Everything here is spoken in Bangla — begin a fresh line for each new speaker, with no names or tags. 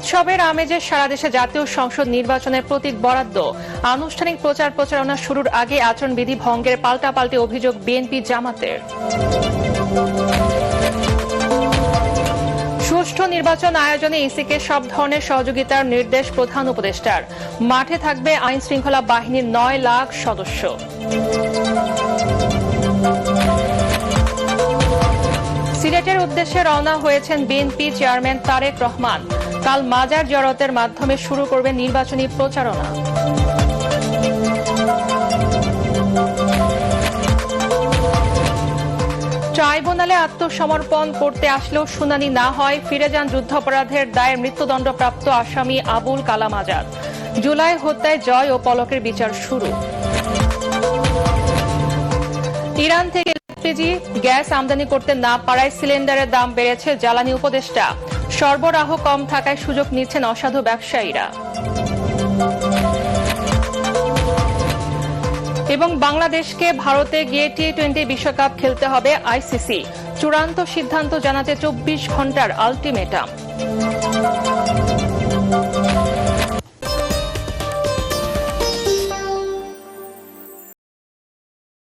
উৎসবের আমেজে সারা দেশে জাতীয় সংসদ নির্বাচনের প্রতীক বরাদ্দ। আনুষ্ঠানিক প্রচার প্রচারণা শুরুর আগে আচরণবিধি ভঙ্গের পাল্টাপাল্টি অভিযোগ বিএনপি জামাতের। সুষ্ঠু নির্বাচন আয়োজনে ইসিকে সব ধরনের সহযোগিতার নির্দেশ প্রধান উপদেষ্টার। মাঠে থাকবে আইন শৃঙ্খলা বাহিনীর 9 লাখ সদস্য। সিলেটের উদ্দেশ্যে রওনা হয়েছেন বিএনপি চেয়ারম্যান তারেক রহমান। কাল মাজার জিয়ারতের মাধ্যমে শুরু করবে নির্বাচনী প্রচারণা। ট্রাইব্যুনালে আত্মসমর্পণ করতে আসলেও শুনানি না হয়, ফিরে যান যুদ্ধাপরাধের দায়ে মৃত্যুদণ্ডপ্রাপ্ত আসামি আবুল কালাম আজাদ। জুলাই হত্যায় জয় ও পলকের বিচার শুরু। ইরান থেকে এলপিজি গ্যাস আমদানি করতে না পারায় সিলিন্ডারের দাম বেড়েছে জ্বালানি উপদেষ্টা। সরবরাহ কম থাকায় সুযোগ নিচ্ছেন অসাধু ব্যবসায়ীরা। এবং বাংলাদেশকে ভারতে গিয়ে টি-20 বিশ্বকাপ খেলতে হবে আইসিসি। চূড়ান্ত সিদ্ধান্ত জানাতে 24 ঘন্টার আলটিমেটাম।